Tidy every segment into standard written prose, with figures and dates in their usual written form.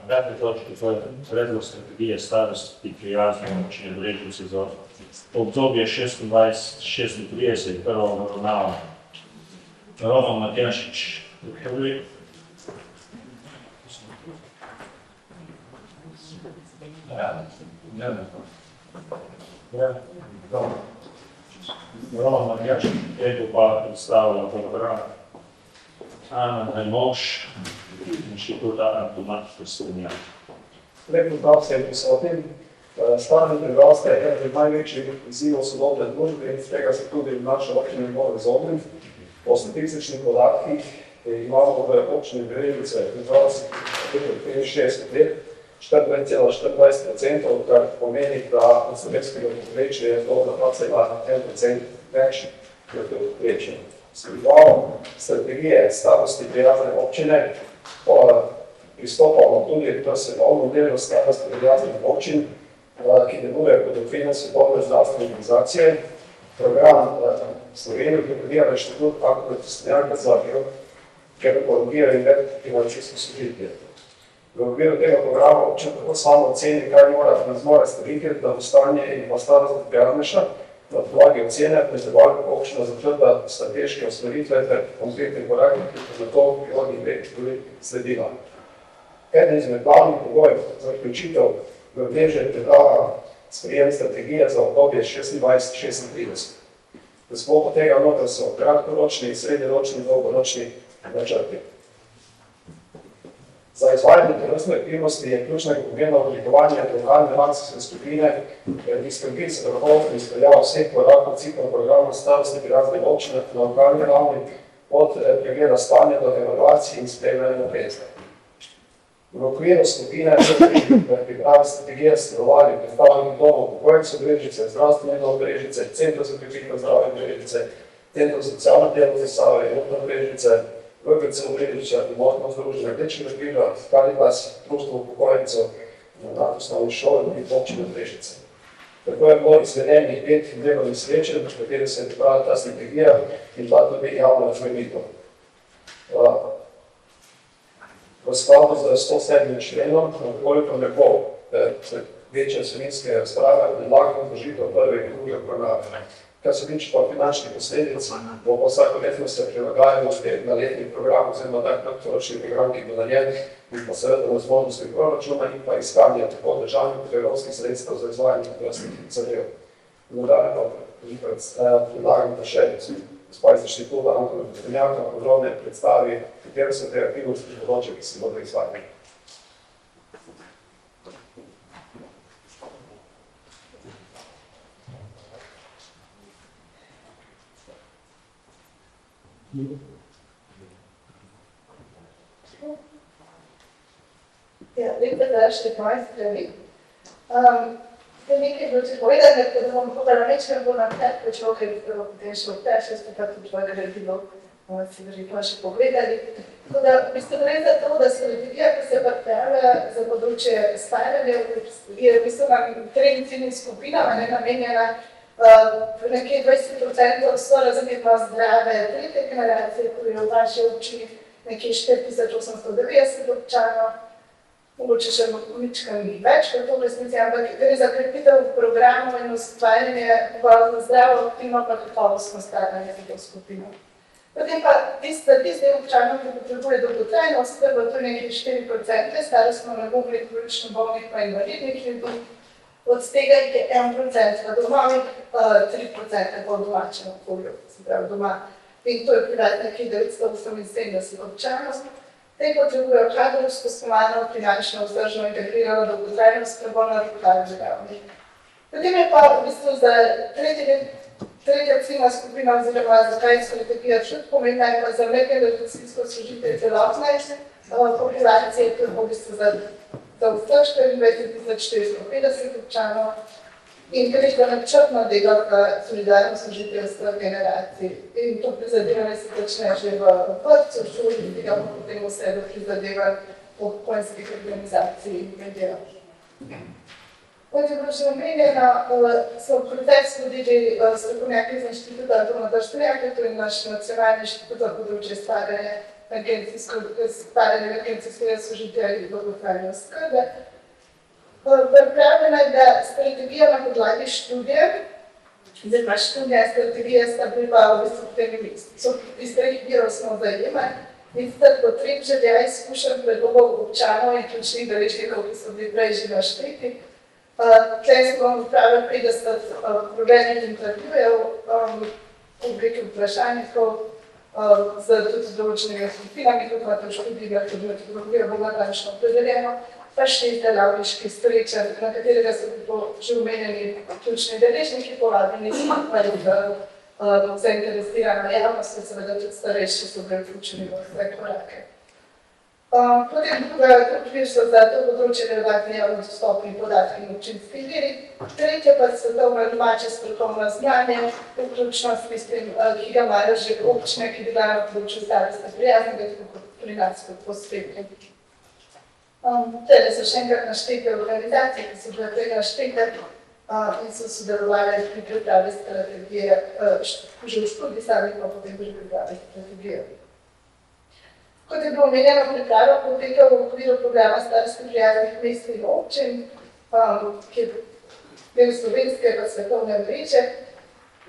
Peti točki, to je predlog strategije starosti prijazne občine Brežice za obdobje 26-36, prvo obravnava. Roman Matjašič, prvi. Roman Matjašič, tretjo pa predstavlja program Ana Najmoš, Inštitut Antomat Prstenjak. Lep pozdrav vsem prisotnim. Staranje prebivalstva je eden največjih izzivov sodobne družbe in tega se tudi v naši občini bolj razumem. Po statističnih podatkih imamo v občini Brežice prebivalcev 65 let 4,24%, kar pomeni, da od slovenskega povprečja je to 2,1% več kot povprečje. S pripravom strategije starosti prijazne občine pristopamo tudi k svetovnemu delu starosti prijaznih občin, ki deluje kot okvirne svetovne zdravstvene organizacije. Program Slovenije pripravlja Inštitut Antomat Prstenjak za gerontologijo in medfinancijsko sožitje. V okviru tega programa občina tako samo oceni, kaj mora storiti, da bo stanje in pa starost prijaznejša. Na podlagi ocene predsedovalka občina začrta strateške usmeritve ter konkretne korake, ki bo na to v prihodnjih letih sledila. Eden izmed glavnih pogojev za vključitev v mreže predlaga sprejem strategije za obdobje 26-36. V sklopu tega noter so kratkoročni, srednjeročni in dolgoročni načrti. Za izvajanje tovrstne aktivnosti je ključnega pomena oblikovanje lokalne akcijske skupine, ki skrbi za vrhunsko izpeljavo vseh korakov cikla programa starosti prijazne občine na lokalni ravni, od pregleda stanja do evaluacije in spremljanja napredka. V okviru skupine priprave strategije sodelovali predstavniki domov upokojencev Brežice, zdravstveni dom Brežice, Centrov za krepitev zdravja Brežice, Centrov za socialno delo Zasavje, Občina Brežice, VGC Brežice, Motno združenje Rdečega križa, Karitas, Društvo upokojencev na osnovni šoli in Občina Brežice. Tako je bilo izvedenih 5 delovnih srečanj, v katerih se je pripravila ta strategija in bila tudi javna razmejitev. V skladu z 107. členom, koliko ne bo večje vsebinske razprave, predlagamo vložitev prve in druge programe. Kar se tiče pa finančnih posledic, bo pa vsakoletno se prilagajamo na letni program, oziroma kratkoročni program, ki bo narjen, in pa seveda na zmožnosti proračuna in pa iskanje tako državnih kot evropskih sredstev za izvajanje tovrstnih zadev. Nadalje pa predlagam, da še gospa iz Inštituta Antomat Prstenjaka podrobneje predstavi, katere so te aktivnosti področja, ki se bodo izvajali. Ja, lep pozdrav še moje strani. Nekaj je bilo če povedati, da bom povedala nekaj bolj na kratko, ker bi bilo potem še obtežje, ste pa tudi tvojega naredilo, si verjetno še pogledali. Tako da, v bistvu gre za to, da strategija, ki se pripravlja za področje staranja, je v bistvu na trem ciljnim skupinam namenjena nekje 20% so razumjetno zdrave tretje generacije, ko je v vaši občini nekje 4890 občanov, mogoče še ničkam več, kot to v resnici, ampak gre za krepitev programov in ustvarjanje zdravo, aktivno pa kakovostno staranje za to skupino. Potem pa tiste občanov, ki potrebuje dolgotrajno oskrbo, to je nekje 4%, starostno nagubnih, kronično bolnih pa invalidnih ljudi. Od tega je 1% v domovih, 3% po domačem okolju, se pravi doma. In to je privat nekaj 978 občanov. Te potrebujejo kadrovsko skomano, finančno vzdržno integrirano dolgotrajno oskrbo na lokalni ravni. Potem je pa v bistvu za tretja ciljna skupina, oziroma zakaj strategija tudi pomembna, je pa za medgeneracijsko sožitje celotne populacije, to je v bistvu za vzdržka 2450 občanov in gre za načrtno delo v solidarno sožitje vseh generacij. In to prizadevanje se začne že v vrtcu, v šoli, tega pa potem vse do prizadevanj upokojenskih organizacij in medijev. Kot je bilo že omenjeno, so v proces vodili strokovnjaki iz Inštituta Antomat Prstenjaka, to je naš nacionalni inštitut za področje staranja agencijskega sožitja in dolgotrajne oskrbe. Pripravljena je, da strategija na podlagi študije, oziroma študija strategije sta bila v bistvu iz treh virov smo zajemali, in sicer potreb, želja, izkušenj, predlogov občanov in ključnih deležnikov, ki so bili prej že našteti. Tlej smo pripravili 50 provedenih intervjujev, v obliki vprašalnikov, z tudi določenimi skupinami, kot imate v študijah, tudi metodologijo bolj natančno opredeljeno, pa 6 delavniških srečanj, na katerega so bili že omenjeni ključni deležniki, povabljeni smo zainteresirana javnost, in seveda tudi starejši so bili vključeni v vse korake. Potem druga vir so za to področje relevantni javno dostopni podatki in občinski viri. Tretje pa svetovno domače strokovno znanje, vključno s tistim, ki ga imajo že občine, ki delajo na področju starostne prijaznega, tako kot pri nas kot posrednik. Tele so še enkrat naštete organizacije, ki so bile prej naštete, in so sodelovali pri pripravi strategije, že v študiji sami, pa potem pri pripravi strategije. Kot je bilo omenjeno, priprava poteka v okviru programa starostno prijaznih mest in občin, ki je del slovenske pa svetovne mreže.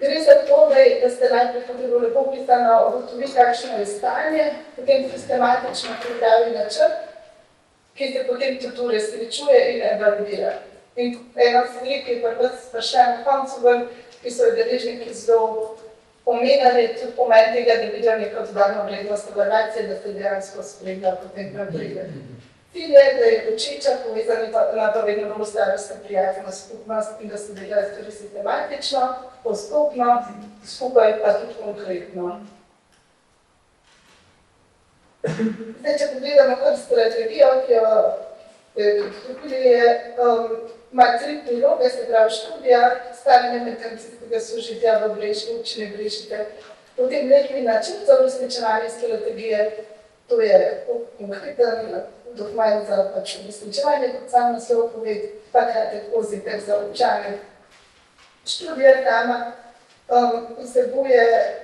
Gre za to, da ste najprej, kot je bilo lepo pisano, ugotovili, kakšno je stanje, potem sistematično pripravi načrt, ki se potem tudi uresničuje in evalvira. In ena stvar, ki je prišla na koncu ven, ki so jo deležniki zelo omenjali, tudi pomen tega, da vidijo neko dodano vrednost evalvacije, da se dejansko spremlja potem naprej. Cilj je, da je učeča povezani na to vedno bolj starostno prijazno skupnost in da se delajo stvari sistematično, postopno, skupaj pa tudi konkretno. Zdaj, če pogledamo kar strategijo, ki jo ima 3 priloge, se pravi študija, stavljanje medgeneracijskega sožitja v Brežiški, občini Brežice, potem letni načrt za uresničevanje strategije, to je konkreten dokument za uresničevanje, kot sam naslov pove, pa kratek pozitiv za občane. Študija sama vsebuje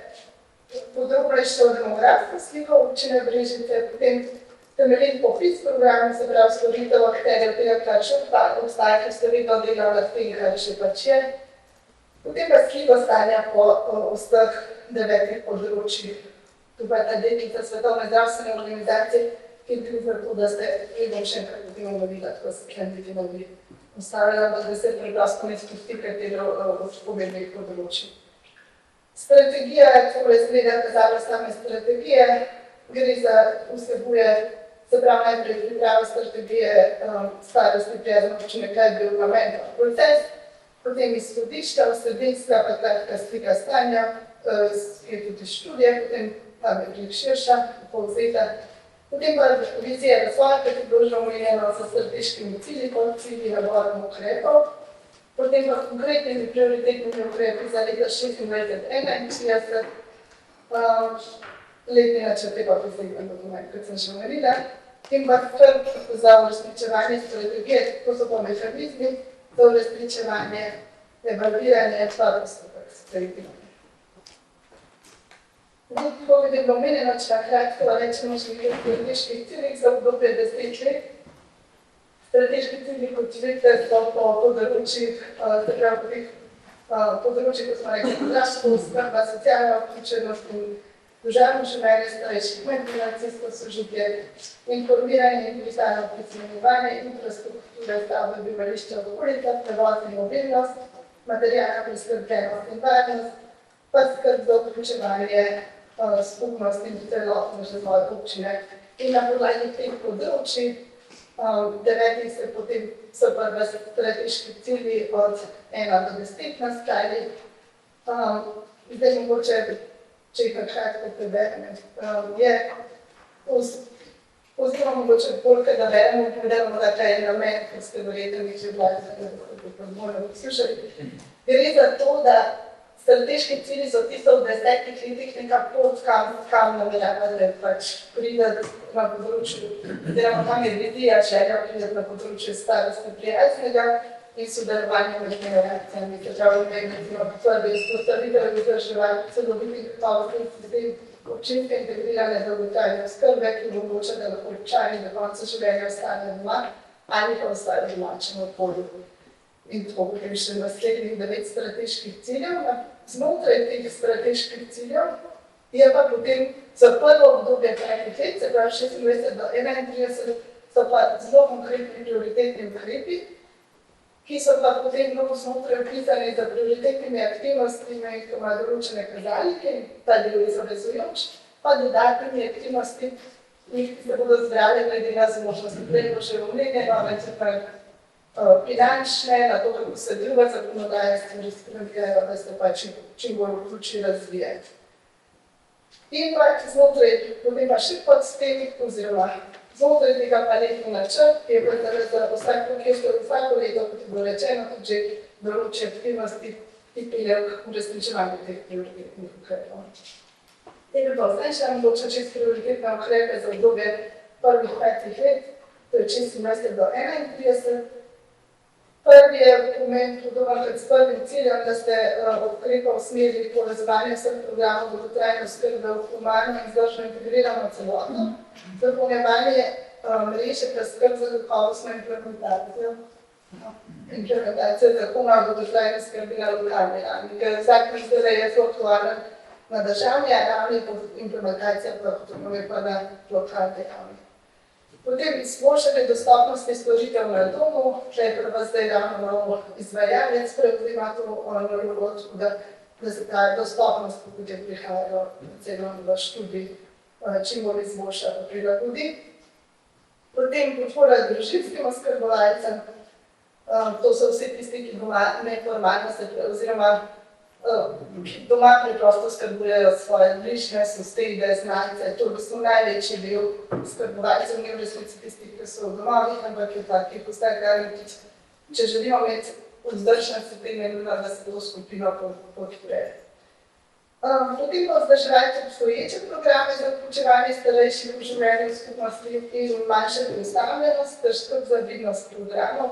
podrobnejšo demografsko sliko občine Brežice, potem temeljit popis programa, se pravi storitev akterjev tega, kar še obstaja, ker storitev dela nad tem, kar še pač je. Potem pa sliko stanja po vseh 9 področjih. Tukaj ta deklica Svetovne zdravstvene organizacije, ki je bil za to, da ste vedno še enkrat potem omenila, tako se klientiti novi ustavljala, da se preprosto ne spusti, katero od pomembnih področij. Strategija je torej zgleda kazala same strategije, gre za vsebuje, se pravi najprej priprava strategije starostne prijazne občine, kaj je bil namen proces, potem izhodišča, vsebinska pa kratka slika stanja, je tudi študija, potem tam je veliko širša, povzeta. Potem pa vizija razvoja, kot je bilo že omenjeno s strateškimi cilji, kot cilji naborom ukrepov. Potem pa konkretnimi prioritetnimi ukrepi za leta 26-31, letni načrt je pa poseben dokument, kot sem že omenila. In pa skrb za uresničevanje strategije, to so pa mehanizmi za uresničevanje, evalviranje, pa postopek strategije. Zdaj, kot je bilo omenjeno, če na kratko rečemo še nekaj strateških ciljih za obdobje 10 let. Strateški cilji, kot vidite, so po področjih, se pravi po teh področjih, kot smo rekli, zdravstvo, oskrba, socialna vključenost in družabno življenje starejših, medgeneracijsko sožitje, informiranje in kristalno prisluhnjevanje, infrastrukture, stavbe, bivališča, okolica, prevoz in mobilnost, materialna preskrbljenost in varnost, pa skrb za vključevanje skupnosti in celotno razvoj občine. In na podlagi teh področij, 9 se potem so pa 20 strateški cilji od 1 do 10 nastali. Zdaj mogoče, če jih kratko preberem, je oziroma mogoče bolj, da beremo, da kaj je namen, ker ste verjetno jih že vladi, da bi morali poslušali. Gre za to, da strateški cilji so tisto v 10 letih neka pot, kam nameravate pač priti na področju, oziroma kam je vizija želja priti na področju starostno prijaznega in sodelovanja med generacijami. Se pravi, recimo prvi izpostavitev je vzdrževanje celovitih kakovostnih sistem občinske integrirane dolgotrajne oskrbe, ki omogoča, da lahko občani do konca življenja ostanejo doma ali pa ostanejo v domačem okolju. In tako potem še naslednjih 9 strateških ciljev. Znotraj teh strateških ciljev je pa potem za prvo obdobje 5 let, se pravi 26 do 31, so pa zelo konkretni prioritetni ukrepi, ki so pa potem znotraj vpisani za prioritetnimi aktivnostmi, ki ima določene kazalnike in ta del je zavezujoč, pa dodatnimi aktivnosti, ki se bodo zbrali glede na zmožnosti. Prej bo še omenjeno, finančne, na to, kako se druga zakonodaja stvari spreminjajo, da se pa čim bolj vključi razvijati. In pa znotraj, potem pa še podstemi, oziroma znotraj tega pa letni načrt, ki je za vsako leto, kot je bilo rečeno, tudi že določi aktivnosti, ki peljejo k uresničevanju teh prioritetnih ukrepov. Te bi pa zdaj še mogoče čez prioritetne ukrepe za obdobje prvih 5 let, to je 26 do 31. Prvi je pomen podoben pred prvim ciljem, da ste ukrepa usmerili povezovanje vseh programov dolgotrajne oskrbe v humano in vzdržno integrirano celoto, zapolnjevanje mreže ter skrb za kakovostno implementacijo zakona o dolgotrajni oskrbi na lokalni ravni, ker zakon zdaj je zelo aktualen na državni ravni, implementacija pa na lokalni ravni. Potem izboljšanje dostopnosti storitev na domu, če je prva zdaj ravno izvajalec prevzema to nalogo, da se ta dostopnost, ko potem prihajajo celo v študij, čim bolj izboljša pa prilagodi. Potem podpora družinskim oskrbovalcem, to so vsi tisti, ki doma neformalno se oziroma doma preprosto skrbujejo svoje bližnje, sosede, znance, to so največji del skrbovalcev, ne v resnici tisti, ki so v domovih, ampak je takih postaj, če želimo imeti vzdržnost, se tem je nujno, da se to skupino podpre. Potem pa vzdrževati obstoječe programe za vključevanje starejših v življenju v skupnosti in manjšati ustavljenost ter skrb za vidnost programov.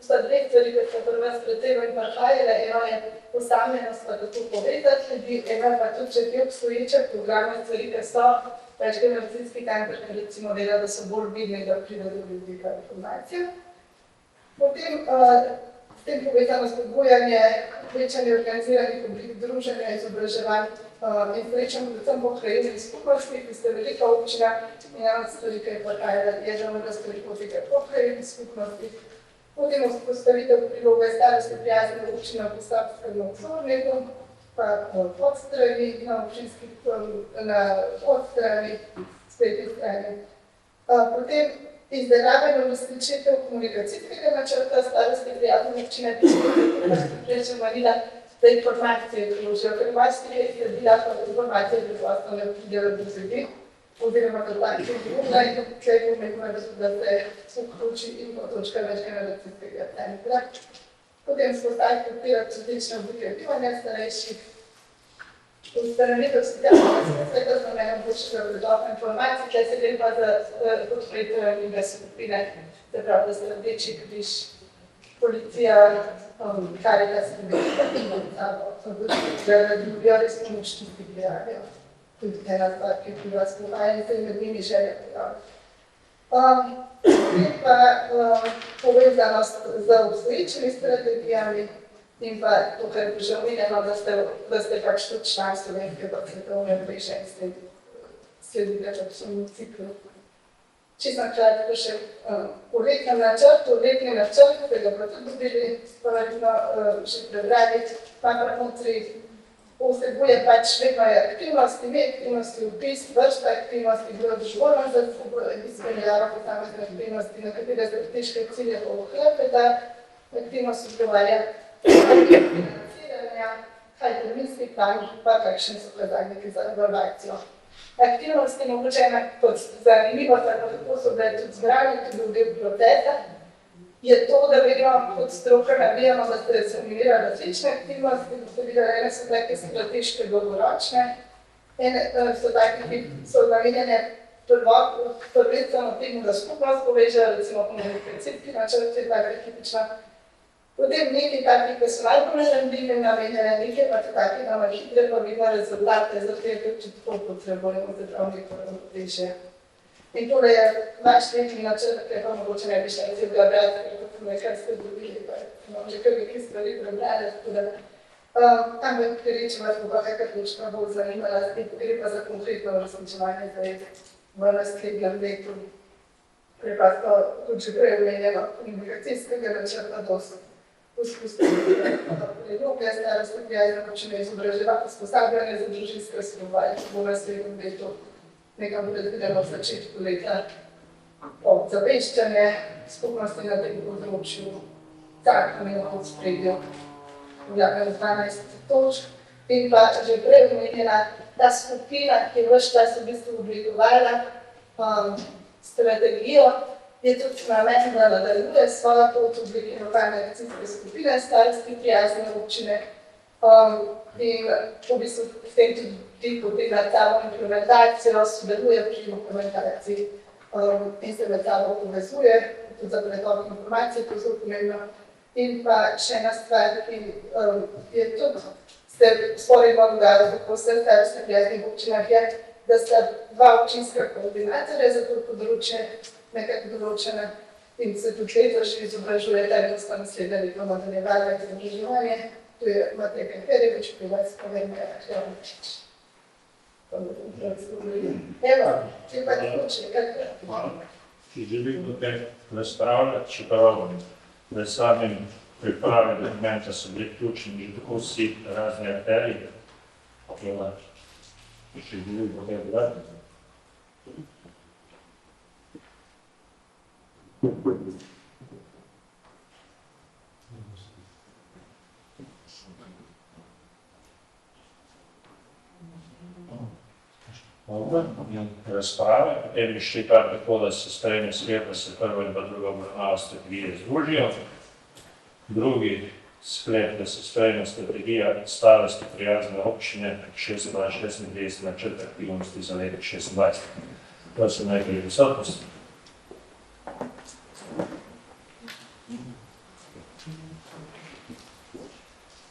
Sta dve stvari, kot so prva s predsedom in prihajale, eno je osamljenost, pa kako povezati ljudi, eno pa tudi, če te obstoječe programe stvari, ker so več generacijski center, ker recimo dela, da so bolj vidni, da pride do ljudi ta informacija. Potem s tem povezano spodbujanje, večanje organiziranih oblik druženja, izobraževanj in srečanj predvsem po krajevnih skupnosti, ki ste velika občina in ena stvari, ki je prihajala, je da mora stvari poteka po krajevnih skupnosti. Potem vzpostavitev priloge starosti prijazne občine v Posavskem nadzorniku, pa podstrani na občinskih, na podstrani, spletni strani. Potem izdelava in uresničitev komunikacijskega načrta starosti prijazne občine, ki se preče manila, da informacije priložijo, ker marsikaj je sledila, pa informacije preprosto ne pridejo do ljudi. Oziroma do takih drugega in tukaj pomembno, da se vključi in potočka več generacijskega centra. Potem spostaviti podpirati različne oblike bivanja starejših, ustanovitev socialnega sveta z namenom boljšega predoka informacij, tukaj se gre pa za podprete in skupine, se pravi, da se Rdeči križ, policija, Karitas in da dobijo res pomoč tisti, ki javijo. Tudi ena stvar, ki je bila spohajena, in med njimi želja pojaviti. In pa povezanost z obstoječimi strategijami in pa to, kar je že omenjeno, da ste pač tudi član slovenskega svetovne mreže in ste sledili absolutno ciklu. Čisto kratko še v letnem načrtu, letni načrt, ki ga pa tudi dobili, že prebrali, pa notri vsebuje pač vedno aktivnosti, vpis, vrsta aktivnosti, kdo je odgovoren za izpeljavo posamezne aktivnosti, na katere strateške cilje bo ukrepe, da aktivnost odgovarja financiranja, kaj terminski plan, pa kakšni so kazalniki za evalvacijo. Aktivnosti mogoče kot zanimivo, tako so bile tudi zbrane, tudi v del procesa, je to, da vedno kot stroka navijamo, da ste seminirali različne aktivnosti, da ste videli, ene so take strateške dolgoročne, ene so take, ki so namenjene prvenstveno temu, da skupnost povežejo, recimo komunikacijski načrt je taka tipična, Potem nekaj takih, ki so najbolj zanimive namenjene, nekaj pa takih nama hitre pa vidno rezultate, zato ker če to potrebujemo, da prav neko ravnotežje. In tole je naš letni načrt, ki pa mogoče ne bi še razredila brati, ker to nekaj ste dobili, pa imam že kar nekaj stvari prebrali, tako da ampak če vas bo pa kakor točka bolj zanimala, gre pa za konkretno uresničevanje zavez v naslednjem letu. Preprosto, kot že prej omenjeno, komunikacijskega načrta dosti. Vzpostavljanje predloge, starostne prijazne načine izobraževanja, usposabljanje za družinske skrbovanje, ki bo v naslednjem letu nekam predvideno v začetku leta. Obzaveščanje skupnosti na tem področju, zakon v ospredju, objavljeno 12 točk in pa že prej omenjena ta skupina, ki je ves čas v bistvu oblikovala strategijo, je tudi namen, da nadaljuje svojo pot v obliki lokalne akcijske skupine starosti prijazne občine in v bistvu s tem tudi potegne samo implementacijo, sodeluje pri implementaciji in se med sabo povezuje, tudi za pretok informacij, to je zelo pomembno. In pa še ena stvar, ki je tudi se sporedno dogajalo tako vse starostne prijaznih občinah, je, da sta dva občinska koordinatorja za to področje nekako določene in se tudi letos že izobražuje, da je to naslednje leto nadaljevalo izobraževanje. Tu je Matej Kanferjevič, pri vas pa Veronika Hrjavničič. Evo, če pa nekoče, kakor? Če želim tukaj razpravljati, čeprav da samim priprave dokumenta so bili ključni že tako vsi razni akteri, če želim tukaj dodati. Razprave, potem bi šli kar tako, da se sprejme sklep, da se prva in pa druga obravnava strategije združijo. Drugi sklep, da se sprejme strategija starosti prijazne občine 26-36 načrt aktivnosti za leto 26. To so nekaj prisotnosti.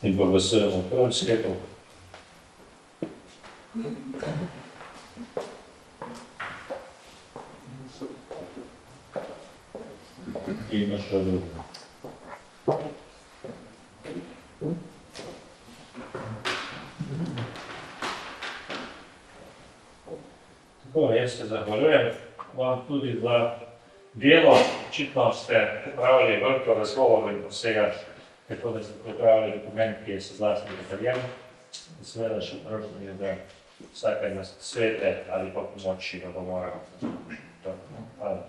In pa glasujemo v prvem sklepu. In pa še drugo. Tako, jaz se zahvaljujem vam tudi za delo. Očitno ste pripravili veliko razgovorov in vsega, tako da ste pripravili dokument, ki je se zlasti detaljen. Seveda še prosim je, da vsakaj nas svete ali pa pomoči, da bo moral. Hvala.